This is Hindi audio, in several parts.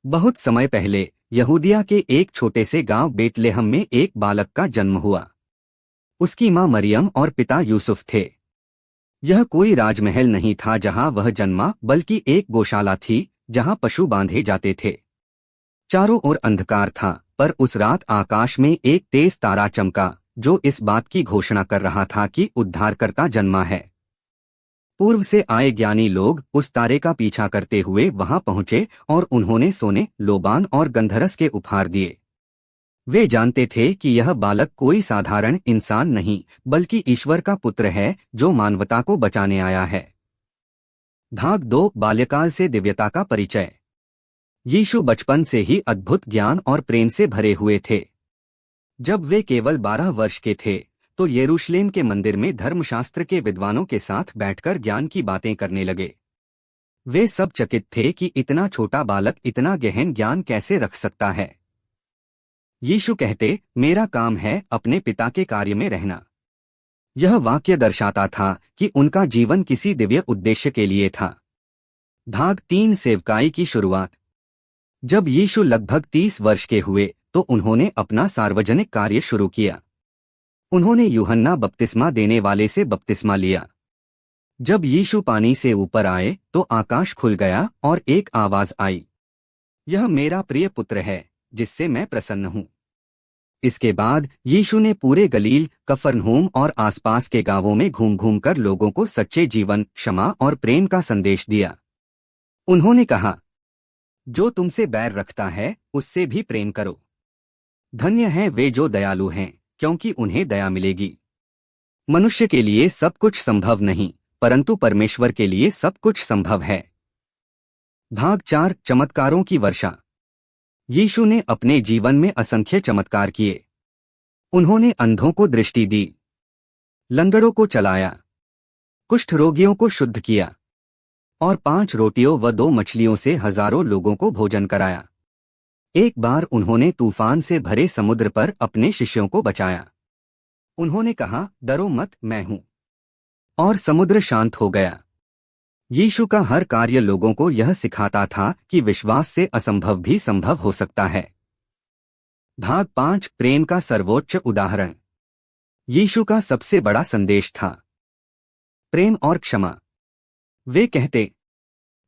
बहुत समय पहले यहूदिया के एक छोटे से गांव बेतलेहम में एक बालक का जन्म हुआ। उसकी मां मरियम और पिता यूसुफ थे। यह कोई राजमहल नहीं था जहां वह जन्मा, बल्कि एक गौशाला थी जहां पशु बांधे जाते थे। चारों ओर अंधकार था, पर उस रात आकाश में एक तेज तारा चमका, जो इस बात की घोषणा कर रहा था कि उद्धारकर्ता जन्मा है। पूर्व से आए ज्ञानी लोग उस तारे का पीछा करते हुए वहां पहुंचे और उन्होंने सोने, लोबान और गंधरस के उपहार दिए। वे जानते थे कि यह बालक कोई साधारण इंसान नहीं, बल्कि ईश्वर का पुत्र है जो मानवता को बचाने आया है। भाग 2, बाल्यकाल से दिव्यता का परिचय। यीशु बचपन से ही अद्भुत ज्ञान और प्रेम से भरे हुए थे। जब वे केवल 12 वर्ष के थे तो यरूशलेम के मंदिर में धर्मशास्त्र के विद्वानों के साथ बैठकर ज्ञान की बातें करने लगे। वे सब चकित थे कि इतना छोटा बालक इतना गहन ज्ञान कैसे रख सकता है। यीशु कहते, मेरा काम है अपने पिता के कार्य में रहना। यह वाक्य दर्शाता था कि उनका जीवन किसी दिव्य उद्देश्य के लिए था। भाग 3, सेवकाई की शुरुआत। जब यीशु लगभग 30 वर्ष के हुए तो उन्होंने अपना सार्वजनिक कार्य शुरू किया। उन्होंने यूहन्ना बपतिस्मा देने वाले से बपतिस्मा लिया। जब यीशु पानी से ऊपर आए तो आकाश खुल गया और एक आवाज आई, यह मेरा प्रिय पुत्र है जिससे मैं प्रसन्न हूँ। इसके बाद यीशु ने पूरे गलील, कफरनहूम और आसपास के गांवों में घूम घूम कर लोगों को सच्चे जीवन, क्षमा और प्रेम का संदेश दिया। उन्होंने कहा, जो तुमसे बैर रखता है उससे भी प्रेम करो। धन्य हैं वे जो दयालु हैं, क्योंकि उन्हें दया मिलेगी। मनुष्य के लिए सब कुछ संभव नहीं, परंतु परमेश्वर के लिए सब कुछ संभव है। भाग 4, चमत्कारों की वर्षा। यीशु ने अपने जीवन में असंख्य चमत्कार किए। उन्होंने अंधों को दृष्टि दी, लंगड़ों को चलाया, कुष्ठ रोगियों को शुद्ध किया और 5 रोटियों व 2 मछलियों से हजारों लोगों को भोजन कराया। एक बार उन्होंने तूफान से भरे समुद्र पर अपने शिष्यों को बचाया। उन्होंने कहा, डरो मत, मैं हूं। और समुद्र शांत हो गया। यीशु का हर कार्य लोगों को यह सिखाता था कि विश्वास से असंभव भी संभव हो सकता है। भाग 5, प्रेम का सर्वोच्च उदाहरण। यीशु का सबसे बड़ा संदेश था प्रेम और क्षमा। वे कहते,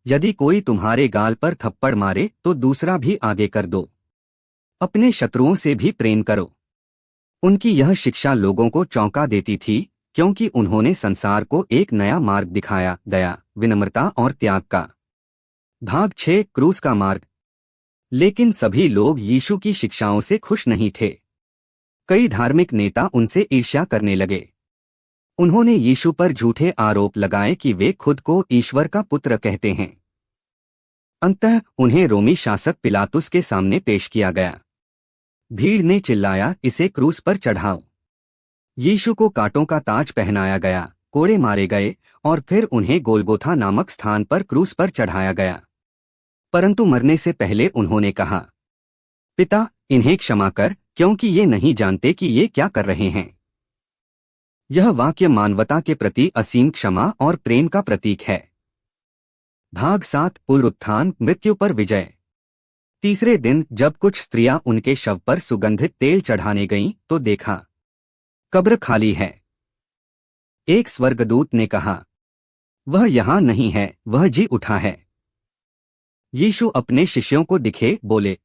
यदि कोई तुम्हारे गाल पर थप्पड़ मारे तो दूसरा भी आगे कर दो। अपने शत्रुओं से भी प्रेम करो। उनकी यह शिक्षा लोगों को चौंका देती थी, क्योंकि उन्होंने संसार को एक नया मार्ग दिखाया, दया, विनम्रता और त्याग का। भाग 6, क्रूस का मार्ग। लेकिन सभी लोग यीशु की शिक्षाओं से खुश नहीं थे। कई धार्मिक नेता उनसे ईर्ष्या करने लगे। उन्होंने यीशु पर झूठे आरोप लगाए कि वे खुद को ईश्वर का पुत्र कहते हैं। अंततः उन्हें रोमी शासक पिलातुस के सामने पेश किया गया। भीड़ ने चिल्लाया, इसे क्रूस पर चढ़ाओ। यीशु को कांटों का ताज पहनाया गया, कोड़े मारे गए और फिर उन्हें गोलगोथा नामक स्थान पर क्रूस पर चढ़ाया गया। परंतु मरने से पहले उन्होंने कहा, पिता, इन्हें क्षमा कर, क्योंकि ये नहीं जानते कि ये क्या कर रहे हैं। यह वाक्य मानवता के प्रति असीम क्षमा और प्रेम का प्रतीक है। भाग 7, पुनरुत्थान, मृत्यु पर विजय। तीसरे दिन जब कुछ स्त्रियां उनके शव पर सुगंधित तेल चढ़ाने गईं तो देखा, कब्र खाली है। एक स्वर्गदूत ने कहा, वह यहाँ नहीं है, वह जी उठा है। यीशु अपने शिष्यों को दिखे, बोले,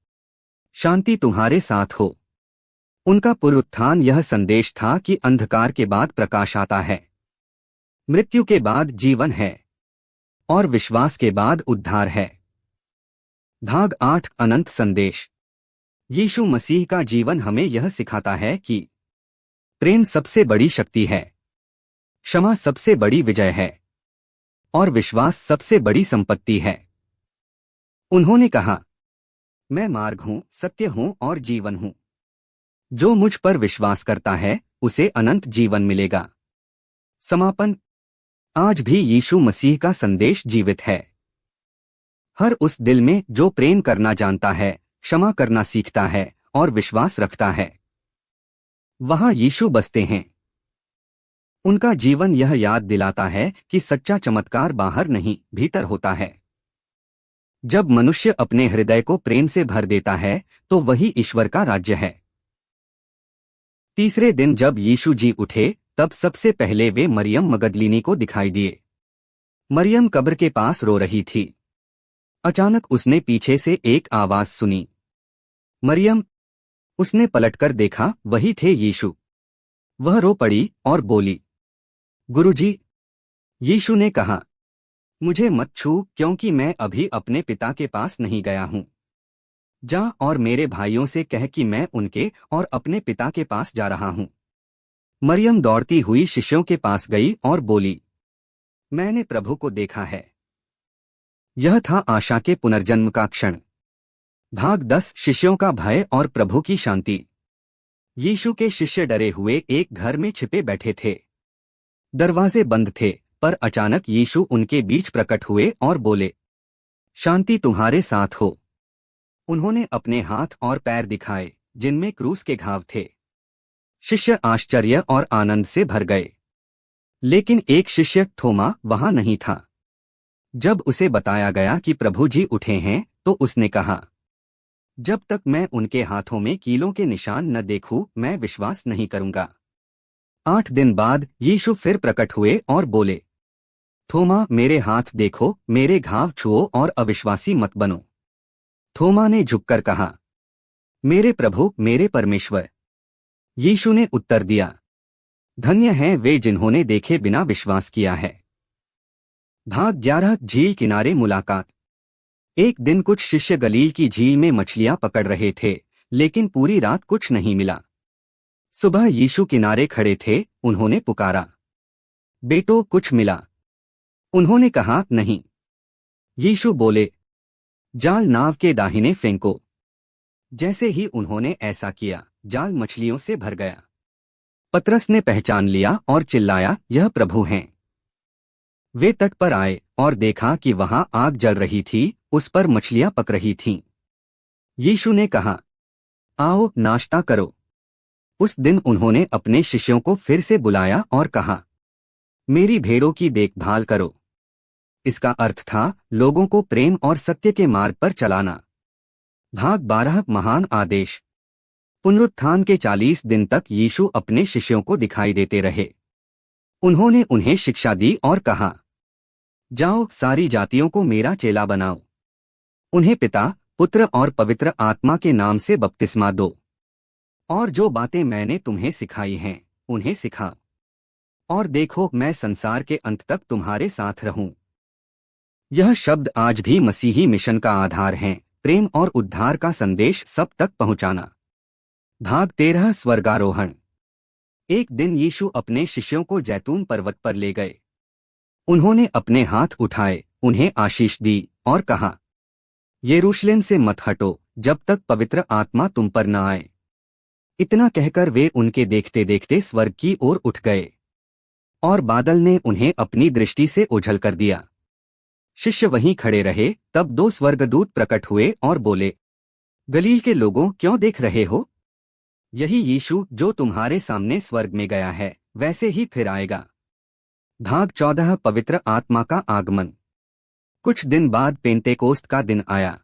शांति तुम्हारे साथ हो। उनका पुनरुत्थान यह संदेश था कि अंधकार के बाद प्रकाश आता है, मृत्यु के बाद जीवन है और विश्वास के बाद उद्धार है। भाग 8, अनंत संदेश। यीशु मसीह का जीवन हमें यह सिखाता है कि प्रेम सबसे बड़ी शक्ति है, क्षमा सबसे बड़ी विजय है और विश्वास सबसे बड़ी संपत्ति है। उन्होंने कहा, मैं मार्ग हूं, सत्य हूं और जीवन हूं। जो मुझ पर विश्वास करता है उसे अनंत जीवन मिलेगा। समापन। आज भी यीशु मसीह का संदेश जीवित है। हर उस दिल में जो प्रेम करना जानता है, क्षमा करना सीखता है और विश्वास रखता है, वहां यीशु बसते हैं। उनका जीवन यह याद दिलाता है कि सच्चा चमत्कार बाहर नहीं, भीतर होता है। जब मनुष्य अपने हृदय को प्रेम से भर देता है तो वही ईश्वर का राज्य है। तीसरे दिन जब यीशु जी उठे तब सबसे पहले वे मरियम मगदलीनी को दिखाई दिए। मरियम कब्र के पास रो रही थी। अचानक उसने पीछे से एक आवाज सुनी, मरियम। उसने पलटकर देखा, वही थे यीशु। वह रो पड़ी और बोली, गुरुजी। यीशु ने कहा, मुझे मत छू, क्योंकि मैं अभी अपने पिता के पास नहीं गया हूं। जा और मेरे भाइयों से कह कि मैं उनके और अपने पिता के पास जा रहा हूं। मरियम दौड़ती हुई शिष्यों के पास गई और बोली, मैंने प्रभु को देखा है। यह था आशा के पुनर्जन्म का क्षण। भाग 10। शिष्यों का भय और प्रभु की शांति। यीशु के शिष्य डरे हुए एक घर में छिपे बैठे थे। दरवाजे बंद थे, पर अचानक यीशु उनके बीच प्रकट हुए और बोले, शांति तुम्हारे साथ हो। उन्होंने अपने हाथ और पैर दिखाए, जिनमें क्रूस के घाव थे। शिष्य आश्चर्य और आनंद से भर गए। लेकिन एक शिष्य थोमा वहां नहीं था। जब उसे बताया गया कि प्रभु जी उठे हैं तो उसने कहा, जब तक मैं उनके हाथों में कीलों के निशान न देखूं मैं विश्वास नहीं करूंगा। 8 दिन बाद यीशु फिर प्रकट हुए और बोले, थोमा, मेरे हाथ देखो, मेरे घाव छुओ और अविश्वासी मत बनो। थोमा ने झुककर कहा, मेरे प्रभु, मेरे परमेश्वर। यीशु ने उत्तर दिया, धन्य हैं वे जिन्होंने देखे बिना विश्वास किया है। भाग 11। झील किनारे मुलाकात। एक दिन कुछ शिष्य गलील की झील में मछलियां पकड़ रहे थे, लेकिन पूरी रात कुछ नहीं मिला। सुबह यीशु किनारे खड़े थे। उन्होंने पुकारा, बेटो, कुछ मिला? उन्होंने कहा, नहीं। यीशु बोले, जाल नाव के दाहिने फेंको। जैसे ही उन्होंने ऐसा किया, जाल मछलियों से भर गया। पतरस ने पहचान लिया और चिल्लाया, यह प्रभु हैं। वे तट पर आए और देखा कि वहां आग जल रही थी, उस पर मछलियां पक रही थीं। यीशु ने कहा, आओ नाश्ता करो। उस दिन उन्होंने अपने शिष्यों को फिर से बुलाया और कहा, मेरी भेड़ों की देखभाल करो। इसका अर्थ था लोगों को प्रेम और सत्य के मार्ग पर चलाना। भाग 12। महान आदेश। पुनरुत्थान के 40 दिन तक यीशु अपने शिष्यों को दिखाई देते रहे। उन्होंने उन्हें शिक्षा दी और कहा, जाओ, सारी जातियों को मेरा चेला बनाओ। उन्हें पिता, पुत्र और पवित्र आत्मा के नाम से बपतिस्मा दो। और जो बातें मैंने तुम्हें सिखाई हैं, उन्हें सिखाओ। और देखो, मैं संसार के अंत तक तुम्हारे साथ रहूं। यह शब्द आज भी मसीही मिशन का आधार हैं, प्रेम और उद्धार का संदेश सब तक पहुंचाना। भाग 13। स्वर्गारोहण। एक दिन यीशु अपने शिष्यों को जैतून पर्वत पर ले गए। उन्होंने अपने हाथ उठाए, उन्हें आशीष दी और कहा, यरूशलेम से मत हटो जब तक पवित्र आत्मा तुम पर न आए। इतना कहकर वे उनके देखते देखते स्वर्ग की ओर उठ गए और बादल ने उन्हें अपनी दृष्टि से ओझल कर दिया। शिष्य वहीं खड़े रहे। तब 2 स्वर्गदूत प्रकट हुए और बोले, गलील के लोगों, क्यों देख रहे हो? यही यीशु जो तुम्हारे सामने स्वर्ग में गया है, वैसे ही फिर आएगा। भाग 14। पवित्र आत्मा का आगमन। कुछ दिन बाद पेंतेकोस्त का दिन आया।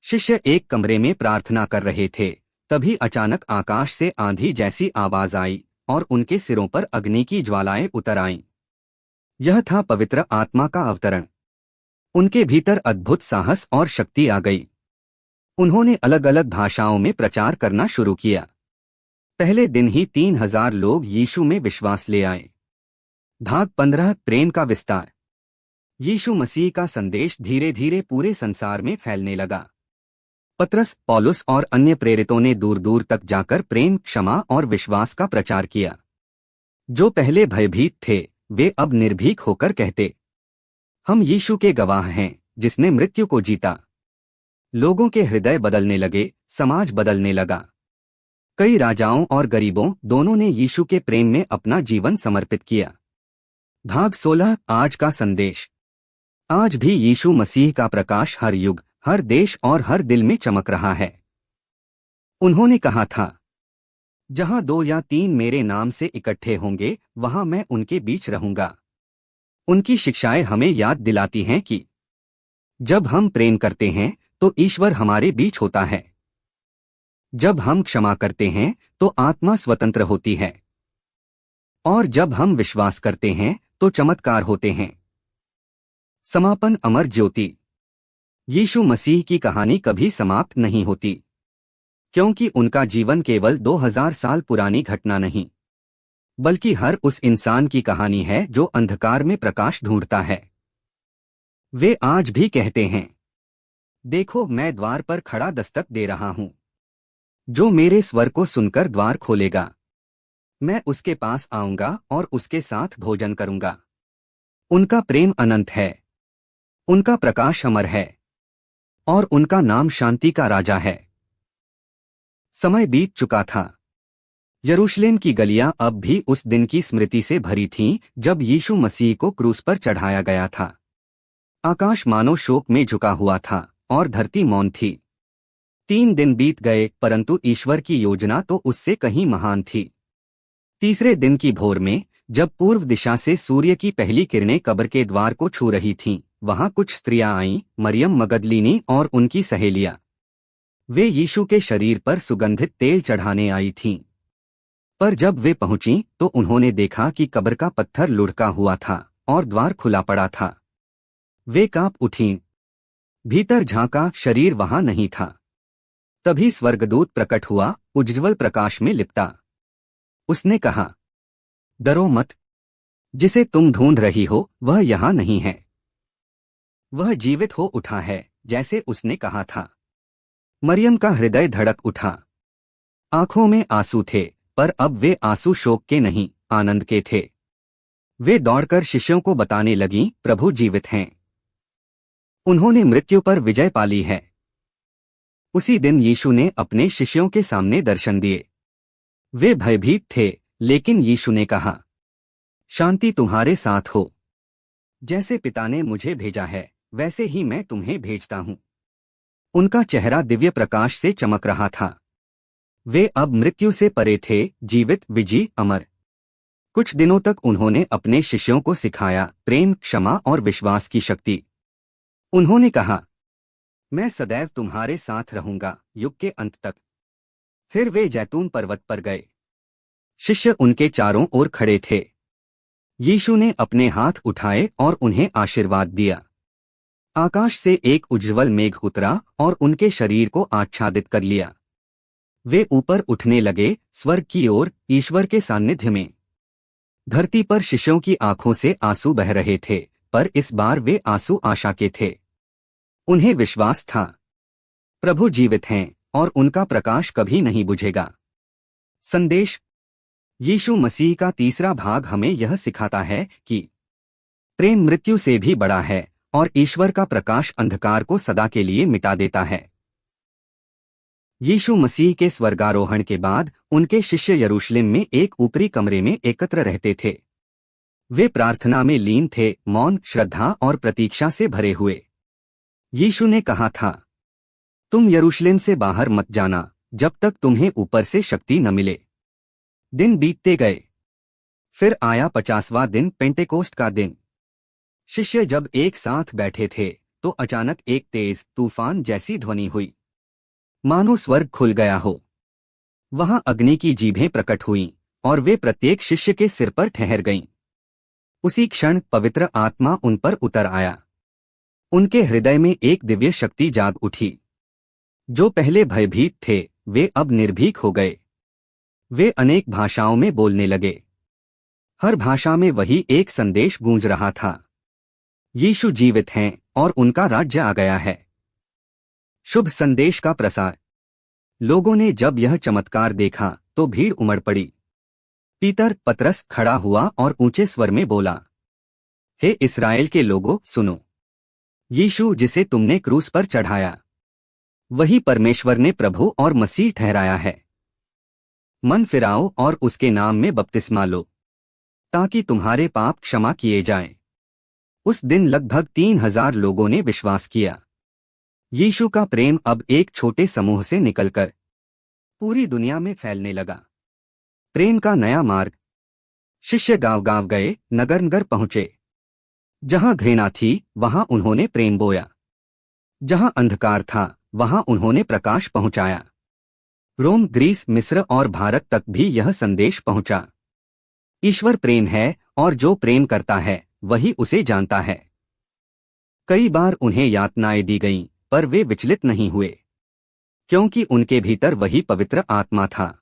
शिष्य एक कमरे में प्रार्थना कर रहे थे। तभी अचानक आकाश से आंधी जैसी आवाज आई और उनके सिरों पर अग्नि की ज्वालाएं उतर आईं। यह था पवित्र आत्मा का अवतरण। उनके भीतर अद्भुत साहस और शक्ति आ गई। उन्होंने अलग अलग भाषाओं में प्रचार करना शुरू किया। पहले दिन ही 3000 लोग यीशु में विश्वास ले आए। भाग 15। प्रेम का विस्तार। यीशु मसीह का संदेश धीरे धीरे पूरे संसार में फैलने लगा। पतरस, पौलुस और अन्य प्रेरितों ने दूर दूर तक जाकर प्रेम, क्षमा और विश्वास का प्रचार किया। जो पहले भयभीत थे, वे अब निर्भीक होकर कहते, हम यीशु के गवाह हैं, जिसने मृत्यु को जीता। लोगों के हृदय बदलने लगे, समाज बदलने लगा। कई राजाओं और गरीबों दोनों ने यीशु के प्रेम में अपना जीवन समर्पित किया। भाग 16। आज का संदेश। आज भी यीशु मसीह का प्रकाश हर युग, हर देश और हर दिल में चमक रहा है। उन्होंने कहा था, जहां 2 या 3 मेरे नाम से इकट्ठे होंगे, वहां मैं उनके बीच रहूंगा। उनकी शिक्षाएं हमें याद दिलाती हैं कि जब हम प्रेम करते हैं तो ईश्वर हमारे बीच होता है। जब हम क्षमा करते हैं तो आत्मा स्वतंत्र होती है। और जब हम विश्वास करते हैं तो चमत्कार होते हैं। समापन अमर ज्योति। यीशु मसीह की कहानी कभी समाप्त नहीं होती, क्योंकि उनका जीवन केवल 2000 साल पुरानी घटना नहीं, बल्कि हर उस इंसान की कहानी है जो अंधकार में प्रकाश ढूंढता है। वे आज भी कहते हैं, देखो मैं द्वार पर खड़ा दस्तक दे रहा हूं। जो मेरे स्वर को सुनकर द्वार खोलेगा, मैं उसके पास आऊंगा और उसके साथ भोजन करूंगा। उनका प्रेम अनंत है, उनका प्रकाश अमर है, और उनका नाम शांति का राजा है। समय बीत चुका था। यरूशलेम की गलियां अब भी उस दिन की स्मृति से भरी थीं जब यीशु मसीह को क्रूस पर चढ़ाया गया था। आकाश मानो शोक में झुका हुआ था और धरती मौन थी। 3 दिन बीत गए, परंतु ईश्वर की योजना तो उससे कहीं महान थी। तीसरे दिन की भोर में, जब पूर्व दिशा से सूर्य की पहली किरणें कब्र के द्वार को छू रही थीं, वहां कुछ स्त्रियां आईं, मरियम मगदलीनी और उनकी सहेलियां। वे यीशु के शरीर पर सुगंधित तेल चढ़ाने आई थीं। पर जब वे पहुंचीं तो उन्होंने देखा कि कब्र का पत्थर लुढ़का हुआ था और द्वार खुला पड़ा था। वे कांप उठीं। भीतर झांका, शरीर वहां नहीं था। तभी स्वर्गदूत प्रकट हुआ, उज्ज्वल प्रकाश में लिपटा। उसने कहा, डरो मत। जिसे तुम ढूंढ रही हो वह यहां नहीं है। वह जीवित हो उठा है, जैसे उसने कहा था। मरियम का हृदय धड़क उठा। आंखों में आंसू थे, पर अब वे आंसू शोक के नहीं, आनंद के थे। वे दौड़कर शिष्यों को बताने लगीं, प्रभु जीवित हैं। उन्होंने मृत्यु पर विजय पा ली है। उसी दिन यीशु ने अपने शिष्यों के सामने दर्शन दिए। वे भयभीत थे, लेकिन यीशु ने कहा, शांति तुम्हारे साथ हो। जैसे पिता ने मुझे भेजा है, वैसे ही मैं तुम्हें भेजता हूं। उनका चेहरा दिव्य प्रकाश से चमक रहा था। वे अब मृत्यु से परे थे, जीवित, विजयी, अमर। कुछ दिनों तक उन्होंने अपने शिष्यों को सिखाया प्रेम, क्षमा और विश्वास की शक्ति। उन्होंने कहा, मैं सदैव तुम्हारे साथ रहूंगा, युग के अंत तक। फिर वे जैतून पर्वत पर गए। शिष्य उनके चारों ओर खड़े थे। यीशु ने अपने हाथ उठाए और उन्हें आशीर्वाद दिया। आकाश से एक उज्ज्वल मेघ उतरा और उनके शरीर को आच्छादित कर लिया। वे ऊपर उठने लगे, स्वर्ग की ओर, ईश्वर के सान्निध्य में। धरती पर शिष्यों की आंखों से आंसू बह रहे थे, पर इस बार वे आंसू आशा के थे। उन्हें विश्वास था, प्रभु जीवित हैं और उनका प्रकाश कभी नहीं बुझेगा। संदेश। यीशु मसीह का तीसरा भाग हमें यह सिखाता है कि प्रेम मृत्यु से भी बड़ा है और ईश्वर का प्रकाश अंधकार को सदा के लिए मिटा देता है। यीशु मसीह के स्वर्गारोहण के बाद उनके शिष्य यरूशलेम में एक ऊपरी कमरे में एकत्र रहते थे। वे प्रार्थना में लीन थे, मौन, श्रद्धा और प्रतीक्षा से भरे हुए। यीशु ने कहा था, तुम यरूशलेम से बाहर मत जाना जब तक तुम्हें ऊपर से शक्ति न मिले। दिन बीतते गए। फिर आया 50वां दिन, पेंटेकोस्ट का दिन। शिष्य जब एक साथ बैठे थे तो अचानक एक तेज तूफान जैसी ध्वनि हुई, मानो स्वर्ग खुल गया हो। वहां अग्नि की जीभें प्रकट हुईं और वे प्रत्येक शिष्य के सिर पर ठहर गईं। उसी क्षण पवित्र आत्मा उन पर उतर आया। उनके हृदय में एक दिव्य शक्ति जाग उठी। जो पहले भयभीत थे, वे अब निर्भीक हो गए। वे अनेक भाषाओं में बोलने लगे। हर भाषा में वही एक संदेश गूंज रहा था, यीशु जीवित हैं और उनका राज्य आ गया है। शुभ संदेश का प्रसार। लोगों ने जब यह चमत्कार देखा तो भीड़ उमड़ पड़ी। पीतर, पतरस खड़ा हुआ और ऊंचे स्वर में बोला, हे इस्राएल के लोगों, सुनो। यीशु जिसे तुमने क्रूस पर चढ़ाया, वही परमेश्वर ने प्रभु और मसीह ठहराया है। मन फिराओ और उसके नाम में बपतिस्मा लो, ताकि तुम्हारे पाप क्षमा किए जाएं। उस दिन लगभग 3000 लोगों ने विश्वास किया। यीशु का प्रेम अब एक छोटे समूह से निकलकर पूरी दुनिया में फैलने लगा। प्रेम का नया मार्ग। शिष्य गांव-गांव गए, नगर-नगर पहुंचे। जहां घृणा थी, वहां उन्होंने प्रेम बोया। जहां अंधकार था वहां उन्होंने प्रकाश पहुंचाया। रोम, ग्रीस, मिस्र और भारत तक भी यह संदेश पहुंचा। ईश्वर प्रेम है और जो प्रेम करता है वही उसे जानता है। कई बार उन्हें यातनाएं दी गईं, पर वे विचलित नहीं हुए, क्योंकि उनके भीतर वही पवित्र आत्मा था,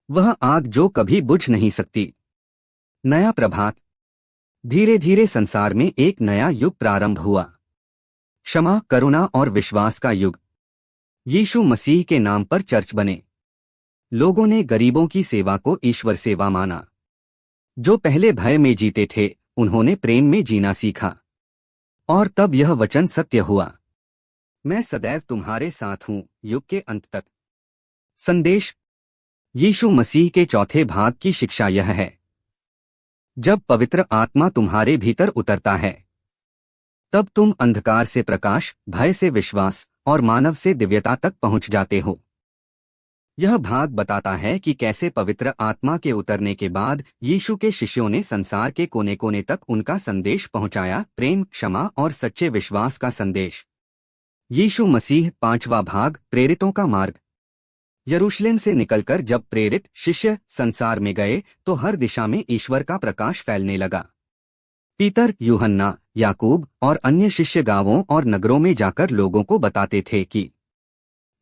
वह आग जो कभी बुझ नहीं सकती। नया प्रभात। धीरे धीरे संसार में एक नया युग प्रारंभ हुआ। क्षमा, करुणा और विश्वास का युग। यीशु मसीह के नाम पर चर्च बने। लोगों ने गरीबों की सेवा को ईश्वर सेवा माना। जो पहले भय में जीते थे उन्होंने प्रेम में जीना सीखा। और तब यह वचन सत्य हुआ, मैं सदैव तुम्हारे साथ हूं, युग के अंत तक। संदेश। यीशु मसीह के चौथे भाग की शिक्षा यह है, जब पवित्र आत्मा तुम्हारे भीतर उतरता है तब तुम अंधकार से प्रकाश, भय से विश्वास और मानव से दिव्यता तक पहुंच जाते हो। यह भाग बताता है कि कैसे पवित्र आत्मा के उतरने के बाद यीशु के शिष्यों ने संसार के कोने कोने तक उनका संदेश पहुंचाया, प्रेम, क्षमा और सच्चे विश्वास का संदेश। यीशु मसीह। पांचवा भाग, प्रेरितों का मार्ग। यरूशलेम से निकलकर जब प्रेरित शिष्य संसार में गए तो हर दिशा में ईश्वर का प्रकाश फैलने लगा। पीतर, यूहन्ना, याकूब और अन्य शिष्य गांवों और नगरों में जाकर लोगों को बताते थे कि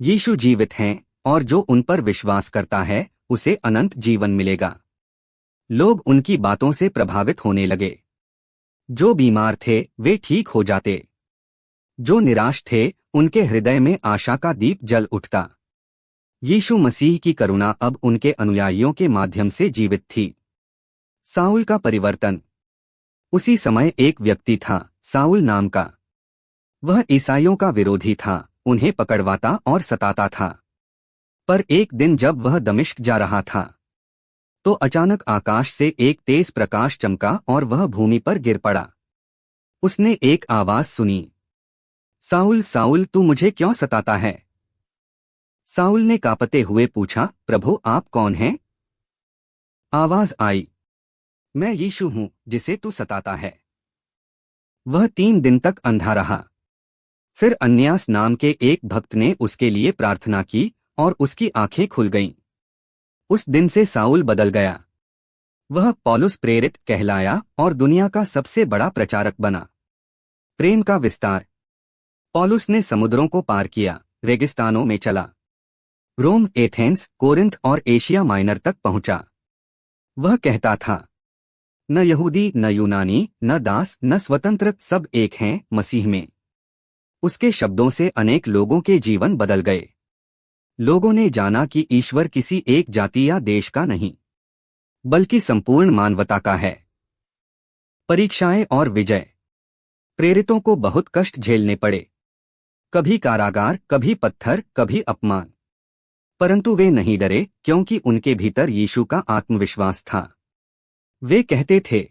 यीशु जीवित हैं और जो उन पर विश्वास करता है उसे अनंत जीवन मिलेगा। लोग उनकी बातों से प्रभावित होने लगे। जो बीमार थे वे ठीक हो जाते, जो निराश थे उनके हृदय में आशा का दीप जल उठता। यीशु मसीह की करुणा अब उनके अनुयायियों के माध्यम से जीवित थी। साउल का परिवर्तन। उसी समय एक व्यक्ति था, साउल नाम का। वह ईसाइयों का विरोधी था, उन्हें पकड़वाता और सताता था। पर एक दिन जब वह दमिश्क जा रहा था तो अचानक आकाश से एक तेज प्रकाश चमका और वह भूमि पर गिर पड़ा। उसने एक आवाज सुनी, साउल, साउल, तू मुझे क्यों सताता है? साउल ने कांपते हुए पूछा, प्रभु आप कौन हैं? आवाज आई, मैं यीशु हूं जिसे तू सताता है। वह 3 दिन तक अंधा रहा। फिर अन्यास नाम के एक भक्त ने उसके लिए प्रार्थना की और उसकी आंखें खुल गईं। उस दिन से साउल बदल गया। वह पौलुस प्रेरित कहलाया और दुनिया का सबसे बड़ा प्रचारक बना। प्रेम का विस्तार। पौलुस ने समुद्रों को पार किया, रेगिस्तानों में चला, रोम, एथेंस, कोरिंथ और एशिया माइनर तक पहुंचा। वह कहता था, न यहूदी न यूनानी, न दास न स्वतंत्र, सब एक हैं मसीह में। उसके शब्दों से अनेक लोगों के जीवन बदल गए। लोगों ने जाना कि ईश्वर किसी एक जाति या देश का नहीं बल्कि संपूर्ण मानवता का है। परीक्षाएं और विजय। प्रेरितों को बहुत कष्ट झेलने पड़े, कभी कारागार, कभी पत्थर, कभी अपमान। परंतु वे नहीं डरे क्योंकि उनके भीतर यीशु का आत्मविश्वास था। वे कहते थे,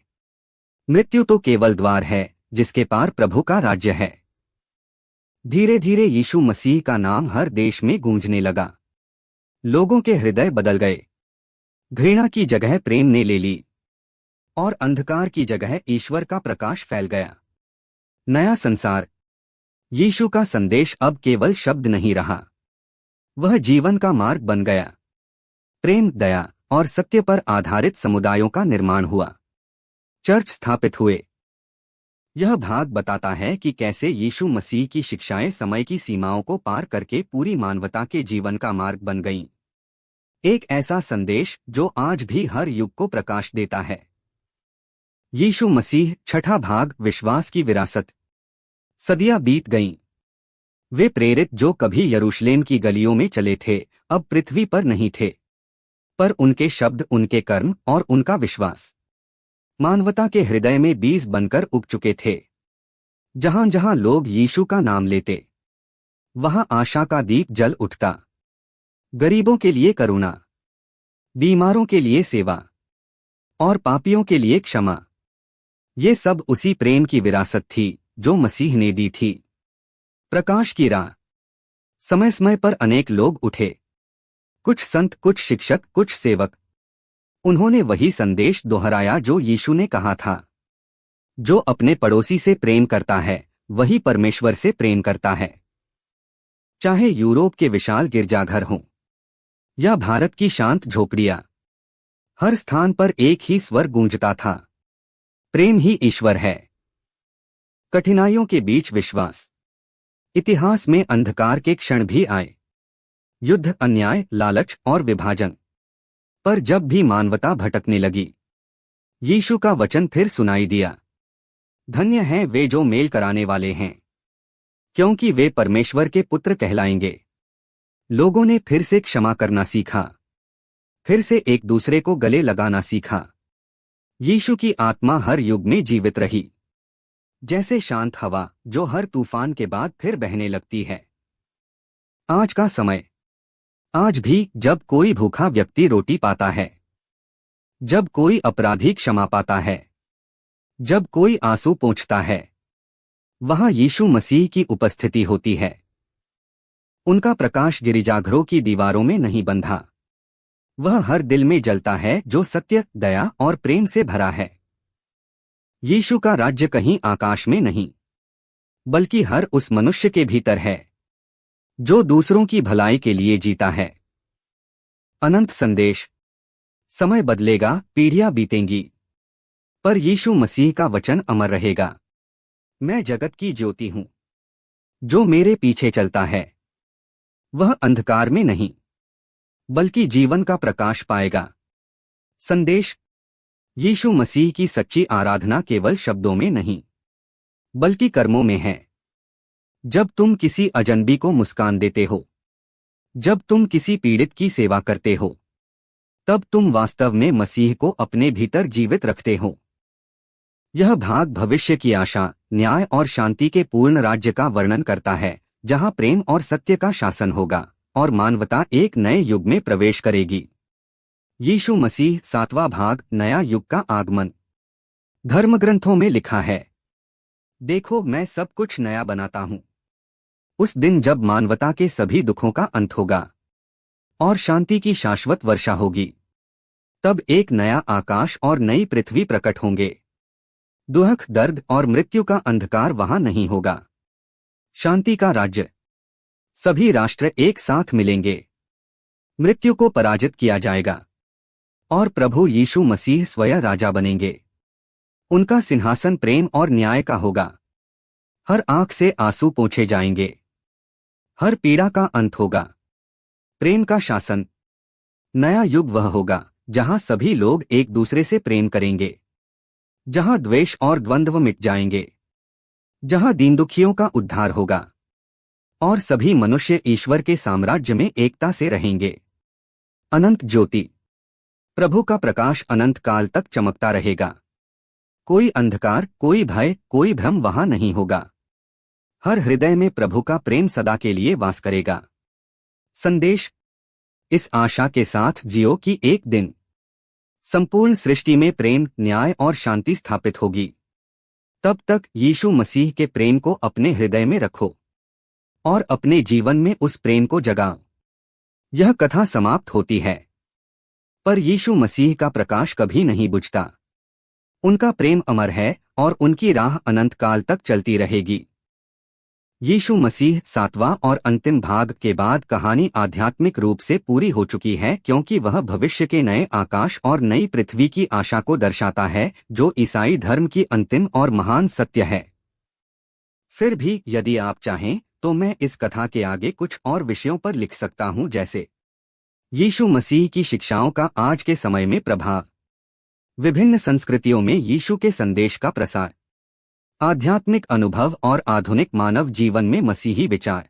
मृत्यु तो केवल द्वार है जिसके पार प्रभु का राज्य है। धीरे धीरे यीशु मसीह का नाम हर देश में गूंजने लगा। लोगों के हृदय बदल गए। घृणा की जगह प्रेम ने ले ली और अंधकार की जगह ईश्वर का प्रकाश फैल गया। नया संसार। यीशु का संदेश अब केवल शब्द नहीं रहा, वह जीवन का मार्ग बन गया। प्रेम, दया और सत्य पर आधारित समुदायों का निर्माण हुआ। चर्च स्थापित हुए। यह भाग बताता है कि कैसे यीशु मसीह की शिक्षाएं समय की सीमाओं को पार करके पूरी मानवता के जीवन का मार्ग बन गईं। एक ऐसा संदेश जो आज भी हर युग को प्रकाश देता है। यीशु मसीह। छठा भाग, विश्वास की विरासत। सदियां बीत गईं। वे प्रेरित जो कभी यरूशलेम की गलियों में चले थे अब पृथ्वी पर नहीं थे, पर उनके शब्द, उनके कर्म और उनका विश्वास मानवता के हृदय में बीज बनकर उग चुके थे। जहां जहां लोग यीशु का नाम लेते वहां आशा का दीप जल उठता। गरीबों के लिए करुणा, बीमारों के लिए सेवा और पापियों के लिए क्षमा। ये सब उसी प्रेम की विरासत थी जो मसीह ने दी थी। प्रकाश की राह। समय समय पर अनेक लोग उठे, कुछ संत, कुछ शिक्षक, कुछ सेवक। उन्होंने वही संदेश दोहराया जो यीशु ने कहा था, जो अपने पड़ोसी से प्रेम करता है वही परमेश्वर से प्रेम करता है। चाहे यूरोप के विशाल गिरजाघर हों या भारत की शांत झोपड़ियां, हर स्थान पर एक ही स्वर गूंजता था, प्रेम ही ईश्वर है। कठिनाइयों के बीच विश्वास। इतिहास में अंधकार के क्षण भी आए, युद्ध, अन्याय, लालच और विभाजन, पर जब भी मानवता भटकने लगी, यीशु का वचन फिर सुनाई दिया, धन्य हैं वे जो मेल कराने वाले हैं, क्योंकि वे परमेश्वर के पुत्र कहलाएंगे। लोगों ने फिर से क्षमा करना सीखा, फिर से एक दूसरे को गले लगाना सीखा। यीशु की आत्मा हर युग में जीवित रही, जैसे शांत हवा जो हर तूफान के बाद फिर बहने लगती है। आज का समय। आज भी जब कोई भूखा व्यक्ति रोटी पाता है, जब कोई अपराधी क्षमा पाता है, जब कोई आंसू पोंछता है, वहां यीशु मसीह की उपस्थिति होती है। उनका प्रकाश गिरिजाघरों की दीवारों में नहीं बंधा, वह हर दिल में जलता है जो सत्य, दया और प्रेम से भरा है। यीशु का राज्य कहीं आकाश में नहीं, बल्कि हर उस मनुष्य के भीतर है जो दूसरों की भलाई के लिए जीता है। अनंत संदेश। समय बदलेगा, पीढ़ियां बीतेंगी, पर यीशु मसीह का वचन अमर रहेगा। मैं जगत की ज्योति हूं, जो मेरे पीछे चलता है वह अंधकार में नहीं, बल्कि जीवन का प्रकाश पाएगा। संदेश। यीशु मसीह की सच्ची आराधना केवल शब्दों में नहीं, बल्कि कर्मों में है। जब तुम किसी अजनबी को मुस्कान देते हो, जब तुम किसी पीड़ित की सेवा करते हो, तब तुम वास्तव में मसीह को अपने भीतर जीवित रखते हो। यह भाग भविष्य की आशा, न्याय और शांति के पूर्ण राज्य का वर्णन करता है, जहां प्रेम और सत्य का शासन होगा और मानवता एक नए युग में प्रवेश करेगी। यीशु मसीह। 7वां भाग, नया युग का आगमन। धर्मग्रंथों में लिखा है, देखो मैं सब कुछ नया बनाता हूं। उस दिन जब मानवता के सभी दुखों का अंत होगा और शांति की शाश्वत वर्षा होगी, तब एक नया आकाश और नई पृथ्वी प्रकट होंगे। दुख, दर्द और मृत्यु का अंधकार वहां नहीं होगा। शांति का राज्य। सभी राष्ट्र एक साथ मिलेंगे, मृत्यु को पराजित किया जाएगा और प्रभु यीशु मसीह स्वयं राजा बनेंगे। उनका सिंहासन प्रेम और न्याय का होगा। हर आंख से आंसू पोंछे जाएंगे, हर पीड़ा का अंत होगा। प्रेम का शासन। नया युग वह होगा जहां सभी लोग एक दूसरे से प्रेम करेंगे, जहां द्वेष और द्वंद्व मिट जाएंगे, जहां दीनदुखियों का उद्धार होगा और सभी मनुष्य ईश्वर के साम्राज्य में एकता से रहेंगे। अनंत ज्योति। प्रभु का प्रकाश अनंत काल तक चमकता रहेगा। कोई अंधकार, कोई भय, कोई भ्रम वहां नहीं होगा। हर हृदय में प्रभु का प्रेम सदा के लिए वास करेगा। संदेश। इस आशा के साथ जियो कि एक दिन संपूर्ण सृष्टि में प्रेम, न्याय और शांति स्थापित होगी। तब तक यीशु मसीह के प्रेम को अपने हृदय में रखो और अपने जीवन में उस प्रेम को जगाओ। यह कथा समाप्त होती है, पर यीशु मसीह का प्रकाश कभी नहीं बुझता। उनका प्रेम अमर है और उनकी राह अनंत काल तक चलती रहेगी। यीशु मसीह। 7वां और अंतिम भाग के बाद कहानी आध्यात्मिक रूप से पूरी हो चुकी है, क्योंकि वह भविष्य के नए आकाश और नई पृथ्वी की आशा को दर्शाता है, जो ईसाई धर्म की अंतिम और महान सत्य है। फिर भी यदि आप चाहें तो मैं इस कथा के आगे कुछ और विषयों पर लिख सकता हूं, जैसे यीशु मसीह की शिक्षाओं का आज के समय में प्रभाव, विभिन्न संस्कृतियों में यीशु के संदेश का प्रसार, आध्यात्मिक अनुभव और आधुनिक मानव जीवन में मसीही विचार।